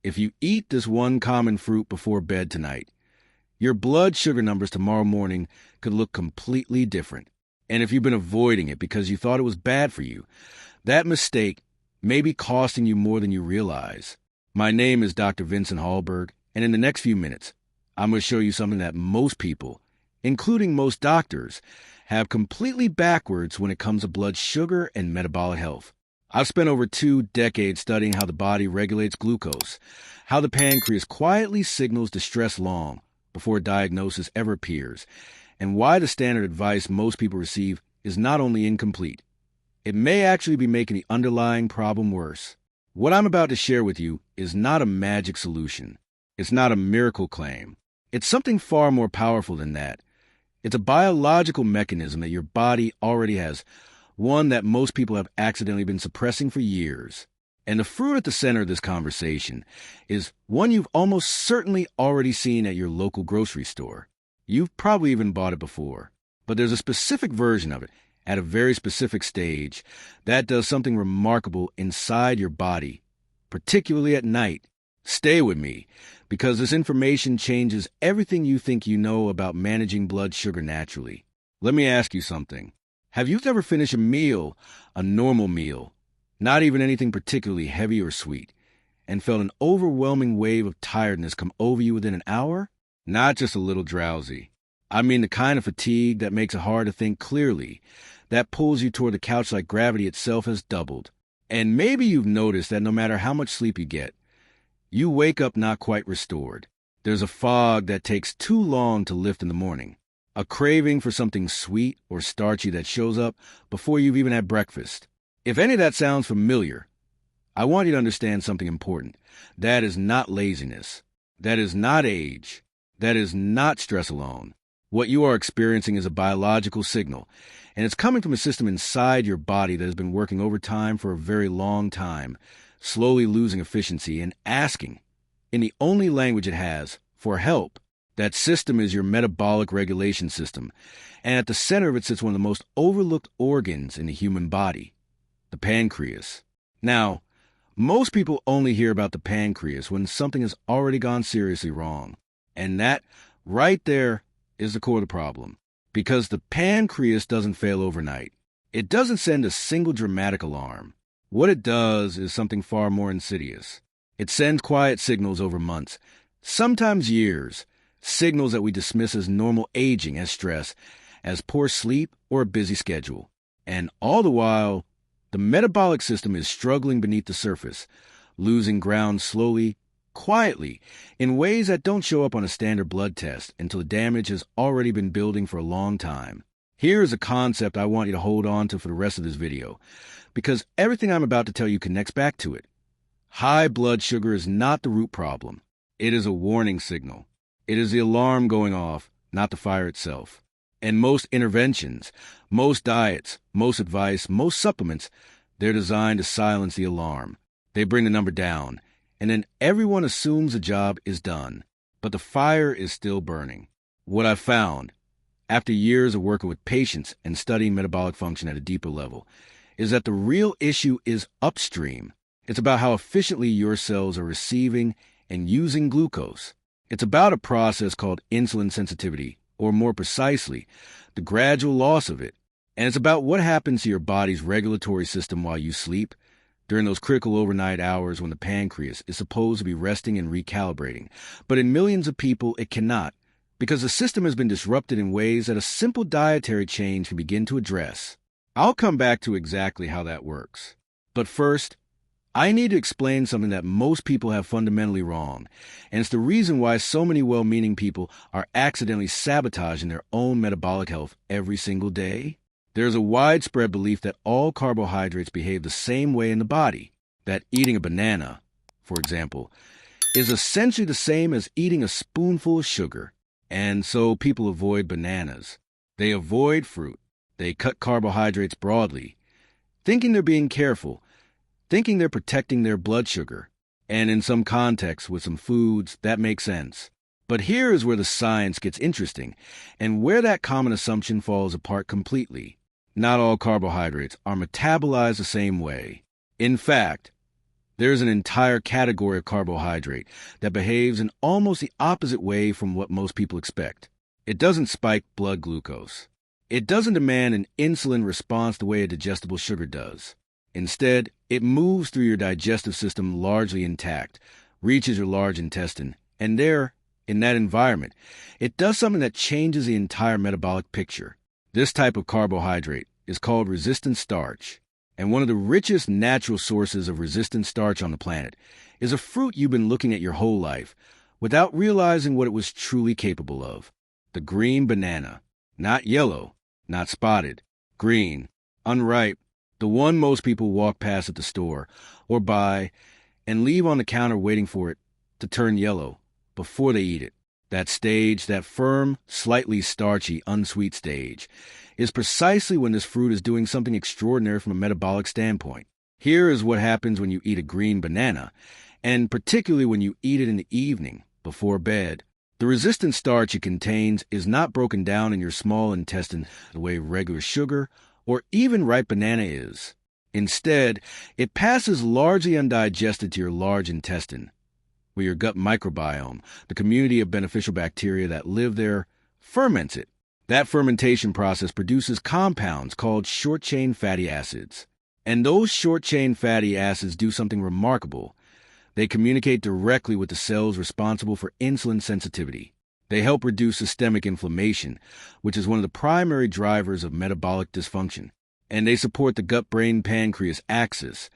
If you eat this one common fruit before bed tonight, your blood sugar numbers tomorrow morning could look completely different. And if you've been avoiding it because you thought it was bad for you, that mistake may be costing you more than you realize. My name is Dr. Vincent Halberg, and in the next few minutes, I'm going to show you something that most people, including most doctors, have completely backwards when it comes to blood sugar and metabolic health. I've spent over 2 decades studying how the body regulates glucose, how the pancreas quietly signals distress long before a diagnosis ever appears, and why the standard advice most people receive is not only incomplete, it may actually be making the underlying problem worse. What I'm about to share with you is not a magic solution. It's not a miracle claim. It's something far more powerful than that. It's a biological mechanism that your body already has, one that most people have accidentally been suppressing for years. And the fruit at the center of this conversation is one you've almost certainly already seen at your local grocery store. You've probably even bought it before. But there's a specific version of it at a very specific stage that does something remarkable inside your body, particularly at night. Stay with me, because this information changes everything you think you know about managing blood sugar naturally. Let me ask you something. Have you ever finished a meal, a normal meal, not even anything particularly heavy or sweet, and felt an overwhelming wave of tiredness come over you within an hour? Not just a little drowsy. I mean the kind of fatigue that makes it hard to think clearly, that pulls you toward the couch like gravity itself has doubled. And maybe you've noticed that no matter how much sleep you get, you wake up not quite restored. There's a fog that takes too long to lift in the morning. A craving for something sweet or starchy that shows up before you've even had breakfast. If any of that sounds familiar, I want you to understand something important. That is not laziness. That is not age. That is not stress alone. What you are experiencing is a biological signal, and it's coming from a system inside your body that has been working overtime for a very long time, slowly losing efficiency and asking, in the only language it has, for help. That system is your metabolic regulation system, and at the center of it sits one of the most overlooked organs in the human body, the pancreas. Now, most people only hear about the pancreas when something has already gone seriously wrong, and that, right there, is the core of the problem. Because the pancreas doesn't fail overnight. It doesn't send a single dramatic alarm. What it does is something far more insidious. It sends quiet signals over months, sometimes years, signals that we dismiss as normal aging, as stress, as poor sleep, or a busy schedule. And all the while, the metabolic system is struggling beneath the surface, losing ground slowly, quietly, in ways that don't show up on a standard blood test until the damage has already been building for a long time. Here is a concept I want you to hold on to for the rest of this video, because everything I'm about to tell you connects back to it. High blood sugar is not the root problem. It is a warning signal. It is the alarm going off, not the fire itself. And most interventions, most diets, most advice, most supplements, they're designed to silence the alarm. They bring the number down, and then everyone assumes the job is done. But the fire is still burning. What I've found, after years of working with patients and studying metabolic function at a deeper level, is that the real issue is upstream. It's about how efficiently your cells are receiving and using glucose. It's about a process called insulin sensitivity, or more precisely, the gradual loss of it. And it's about what happens to your body's regulatory system while you sleep, during those critical overnight hours when the pancreas is supposed to be resting and recalibrating. But in millions of people, it cannot, because the system has been disrupted in ways that a simple dietary change can begin to address. I'll come back to exactly how that works. But first, I need to explain something that most people have fundamentally wrong, and it's the reason why so many well-meaning people are accidentally sabotaging their own metabolic health every single day. There's a widespread belief that all carbohydrates behave the same way in the body, that eating a banana, for example, is essentially the same as eating a spoonful of sugar, and so people avoid bananas. They avoid fruit. They cut carbohydrates broadly, thinking they're being careful, thinking they're protecting their blood sugar, and in some contexts with some foods, that makes sense. But here is where the science gets interesting, and where that common assumption falls apart completely. Not all carbohydrates are metabolized the same way. In fact, There's an entire category of carbohydrate that behaves in almost the opposite way from what most people expect. It doesn't spike blood glucose. It doesn't demand an insulin response the way a digestible sugar does. Instead, it moves through your digestive system largely intact, reaches your large intestine, and there, in that environment, it does something that changes the entire metabolic picture. This type of carbohydrate is called resistant starch, and one of the richest natural sources of resistant starch on the planet is a fruit you've been looking at your whole life without realizing what it was truly capable of. The green banana. Not yellow, not spotted, green, unripe, the one most people walk past at the store or buy and leave on the counter waiting for it to turn yellow before they eat it. That stage, that firm, slightly starchy, unsweet stage, is precisely when this fruit is doing something extraordinary from a metabolic standpoint. Here is what happens when you eat a green banana, and particularly when you eat it in the evening, before bed. The resistant starch it contains is not broken down in your small intestine the way regular sugar or even ripe banana is. Instead, it passes largely undigested to your large intestine, where your gut microbiome, the community of beneficial bacteria that live there, ferments it. That fermentation process produces compounds called short-chain fatty acids. And those short-chain fatty acids do something remarkable. They communicate directly with the cells responsible for insulin sensitivity. They help reduce systemic inflammation, which is one of the primary drivers of metabolic dysfunction. And they support the gut-brain-pancreas axis,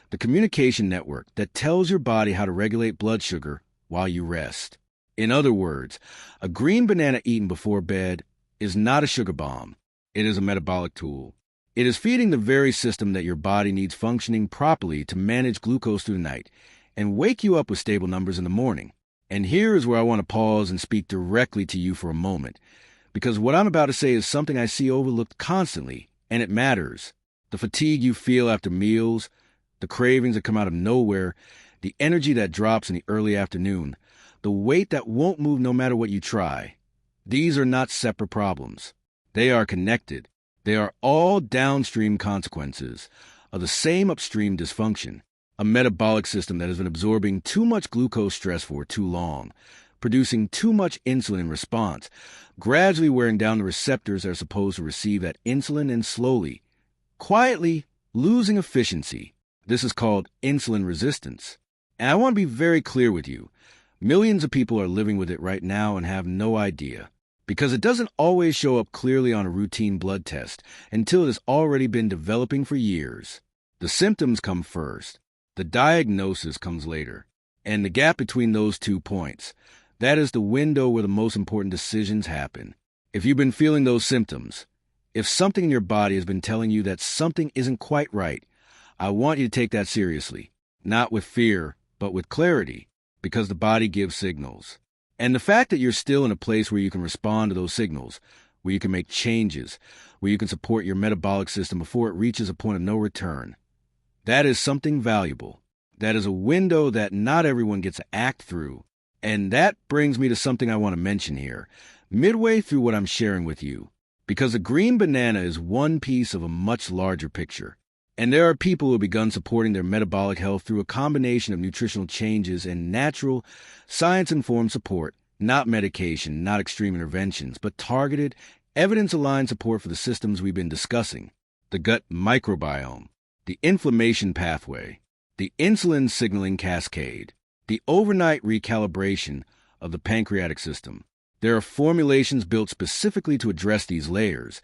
the communication network that tells your body how to regulate blood sugar while you rest. In other words, a green banana eaten before bed is not a sugar bomb. It is a metabolic tool. It is feeding the very system that your body needs functioning properly to manage glucose through the night and wake you up with stable numbers in the morning. And here is where I want to pause and speak directly to you for a moment, because what I'm about to say is something I see overlooked constantly, and it matters. The fatigue you feel after meals, the cravings that come out of nowhere, the energy that drops in the early afternoon, the weight that won't move no matter what you try. These are not separate problems. They are connected. They are all downstream consequences of the same upstream dysfunction. A metabolic system that has been absorbing too much glucose stress for too long, producing too much insulin in response, gradually wearing down the receptors that are supposed to receive that insulin and slowly, quietly losing efficiency. This is called insulin resistance. And I want to be very clear with you. Millions of people are living with it right now and have no idea, because it doesn't always show up clearly on a routine blood test until it has already been developing for years. The symptoms come first. The diagnosis comes later, and the gap between those 2 points, that is the window where the most important decisions happen. If you've been feeling those symptoms, if something in your body has been telling you that something isn't quite right, I want you to take that seriously, not with fear, but with clarity, because the body gives signals. And the fact that you're still in a place where you can respond to those signals, where you can make changes, where you can support your metabolic system before it reaches a point of no return, that is something valuable. That is a window that not everyone gets to act through. And that brings me to something I want to mention here, midway through what I'm sharing with you. Because a green banana is one piece of a much larger picture. And there are people who have begun supporting their metabolic health through a combination of nutritional changes and natural, science-informed support, not medication, not extreme interventions, but targeted, evidence-aligned support for the systems we've been discussing. The gut microbiome, the inflammation pathway, the insulin signaling cascade, the overnight recalibration of the pancreatic system. There are formulations built specifically to address these layers,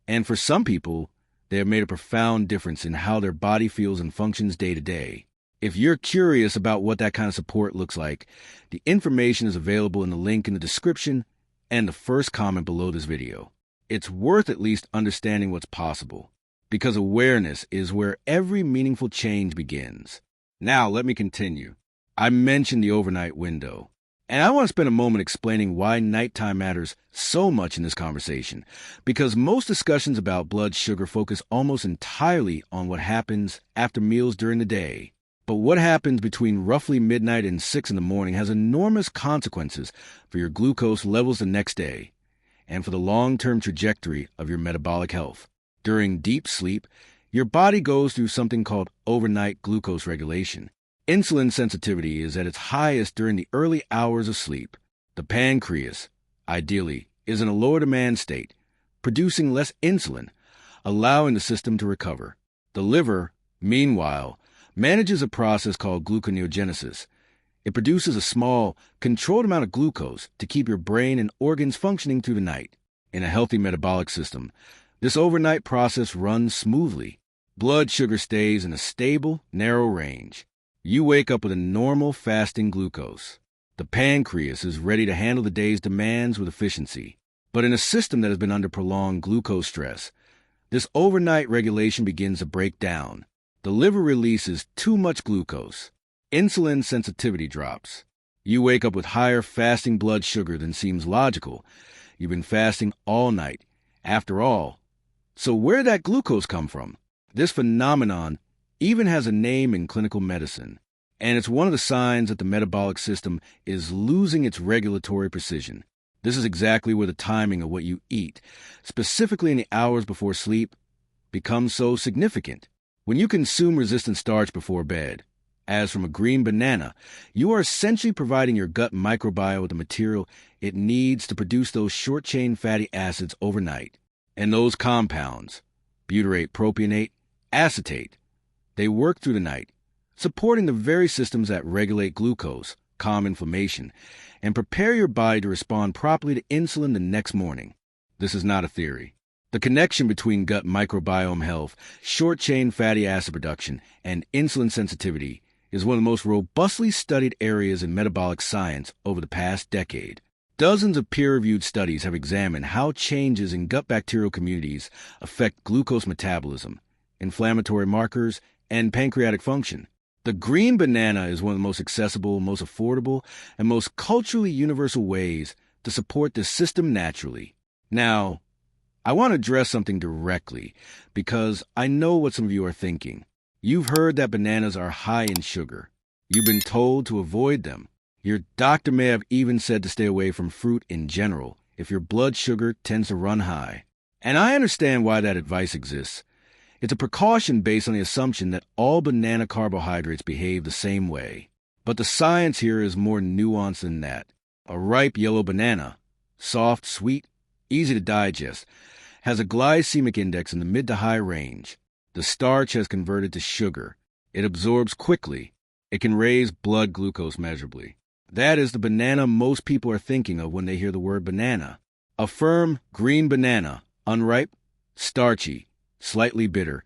and for some people, they have made a profound difference in how their body feels and functions day to day. If you're curious about what that kind of support looks like, the information is available in the link in the description and the first comment below this video. It's worth at least understanding what's possible, because awareness is where every meaningful change begins. Now, let me continue. I mentioned the overnight window, and I want to spend a moment explaining why nighttime matters so much in this conversation, because most discussions about blood sugar focus almost entirely on what happens after meals during the day. But what happens between roughly midnight and 6 in the morning has enormous consequences for your glucose levels the next day, and for the long-term trajectory of your metabolic health. During deep sleep, your body goes through something called overnight glucose regulation. Insulin sensitivity is at its highest during the early hours of sleep. The pancreas, ideally, is in a lower demand state, producing less insulin, allowing the system to recover. The liver, meanwhile, manages a process called gluconeogenesis. It produces a small, controlled amount of glucose to keep your brain and organs functioning through the night. In a healthy metabolic system, this overnight process runs smoothly. Blood sugar stays in a stable, narrow range. You wake up with a normal fasting glucose. The pancreas is ready to handle the day's demands with efficiency. But in a system that has been under prolonged glucose stress, this overnight regulation begins to break down. The liver releases too much glucose. Insulin sensitivity drops. You wake up with higher fasting blood sugar than seems logical. You've been fasting all night. After all, so where did that glucose come from? This phenomenon even has a name in clinical medicine, and it's one of the signs that the metabolic system is losing its regulatory precision. This is exactly where the timing of what you eat, specifically in the hours before sleep, becomes so significant. When you consume resistant starch before bed, as from a green banana, you are essentially providing your gut microbiome with the material it needs to produce those short-chain fatty acids overnight. And those compounds, butyrate, propionate, acetate, they work through the night, supporting the very systems that regulate glucose, calm inflammation, and prepare your body to respond properly to insulin the next morning. This is not a theory. The connection between gut microbiome health, short-chain fatty acid production, and insulin sensitivity is one of the most robustly studied areas in metabolic science over the past decade. Dozens of peer-reviewed studies have examined how changes in gut bacterial communities affect glucose metabolism, inflammatory markers, and pancreatic function. The green banana is one of the most accessible, most affordable, and most culturally universal ways to support this system naturally. Now, I want to address something directly because I know what some of you are thinking. You've heard that bananas are high in sugar. You've been told to avoid them. Your doctor may have even said to stay away from fruit in general if your blood sugar tends to run high. And I understand why that advice exists. It's a precaution based on the assumption that all banana carbohydrates behave the same way. But the science here is more nuanced than that. A ripe yellow banana, soft, sweet, easy to digest, has a glycemic index in the mid to high range. The starch has converted to sugar. It absorbs quickly. It can raise blood glucose measurably. That is the banana most people are thinking of when they hear the word banana. A firm green banana, unripe, starchy, slightly bitter,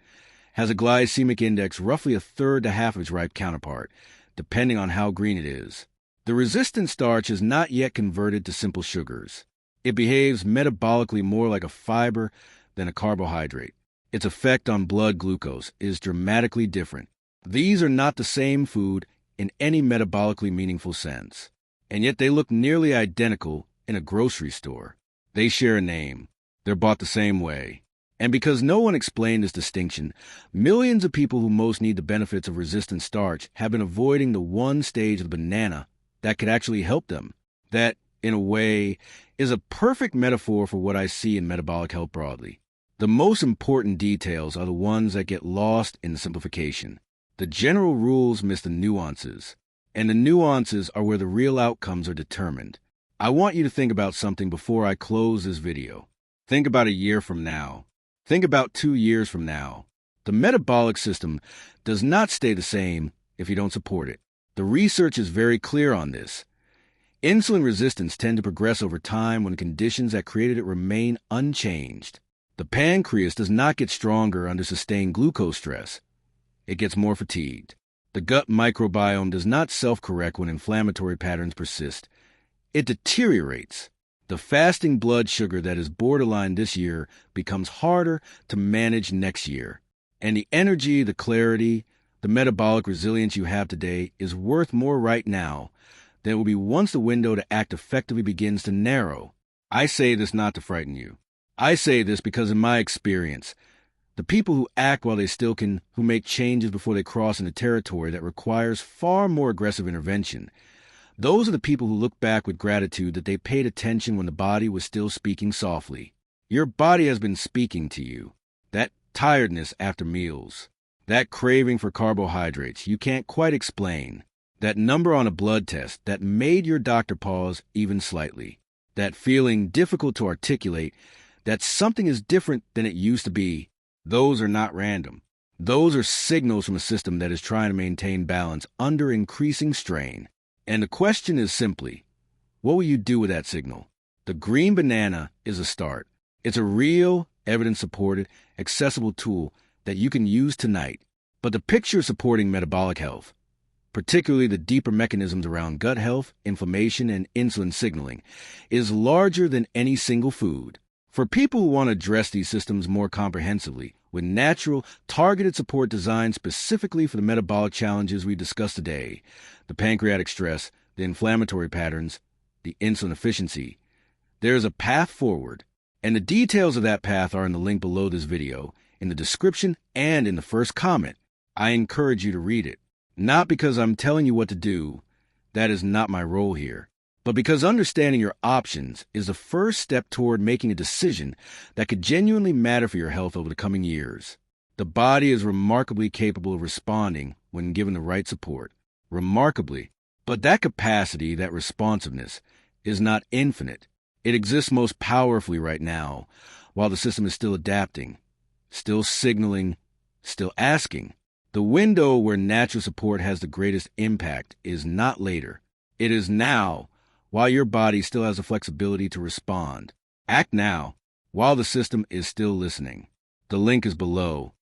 has a glycemic index roughly a third to half of its ripe counterpart, depending on how green it is. The resistant starch is not yet converted to simple sugars. It behaves metabolically more like a fiber than a carbohydrate. Its effect on blood glucose is dramatically different. These are not the same food in any metabolically meaningful sense, and yet they look nearly identical in a grocery store. They share a name. They're bought the same way. And because no one explained this distinction, millions of people who most need the benefits of resistant starch have been avoiding the one stage of the banana that could actually help them. That, in a way, is a perfect metaphor for what I see in metabolic health broadly. The most important details are the ones that get lost in the simplification. The general rules miss the nuances, and the nuances are where the real outcomes are determined. I want you to think about something before I close this video. Think about a year from now. Think about 2 years from now. The metabolic system does not stay the same if you don't support it. The research is very clear on this. Insulin resistance tends to progress over time when conditions that created it remain unchanged. The pancreas does not get stronger under sustained glucose stress. It gets more fatigued. The gut microbiome does not self-correct when inflammatory patterns persist. It deteriorates. The fasting blood sugar that is borderline this year becomes harder to manage next year. And the energy, the clarity, the metabolic resilience you have today is worth more right now than it will be once the window to act effectively begins to narrow. I say this not to frighten you. I say this because in my experience, the people who act while they still can, who make changes before they cross into territory that requires far more aggressive intervention, those are the people who look back with gratitude that they paid attention when the body was still speaking softly. Your body has been speaking to you. That tiredness after meals, That craving for carbohydrates you can't quite explain. That number on a blood test that made your doctor pause even slightly. That feeling difficult to articulate that something is different than it used to be. Those are not random. Those are signals from a system that is trying to maintain balance under increasing strain. And the question is simply, what will you do with that signal? The green banana is a start. It's a real, evidence-supported, accessible tool that you can use tonight. But the picture supporting metabolic health, particularly the deeper mechanisms around gut health, inflammation, and insulin signaling, is larger than any single food. For people who want to address these systems more comprehensively, with natural, targeted support designed specifically for the metabolic challenges we discussed today, the pancreatic stress, the inflammatory patterns, the insulin efficiency, there is a path forward. And the details of that path are in the link below this video, in the description, and in the first comment. I encourage you to read it. Not because I'm telling you what to do, that is not my role here, but because understanding your options is the first step toward making a decision that could genuinely matter for your health over the coming years. The body is remarkably capable of responding when given the right support. Remarkably. But that capacity, that responsiveness, is not infinite. It exists most powerfully right now, while the system is still adapting, still signaling, still asking. The window where natural support has the greatest impact is not later. It is now, while your body still has the flexibility to respond. Act now, while the system is still listening. The link is below.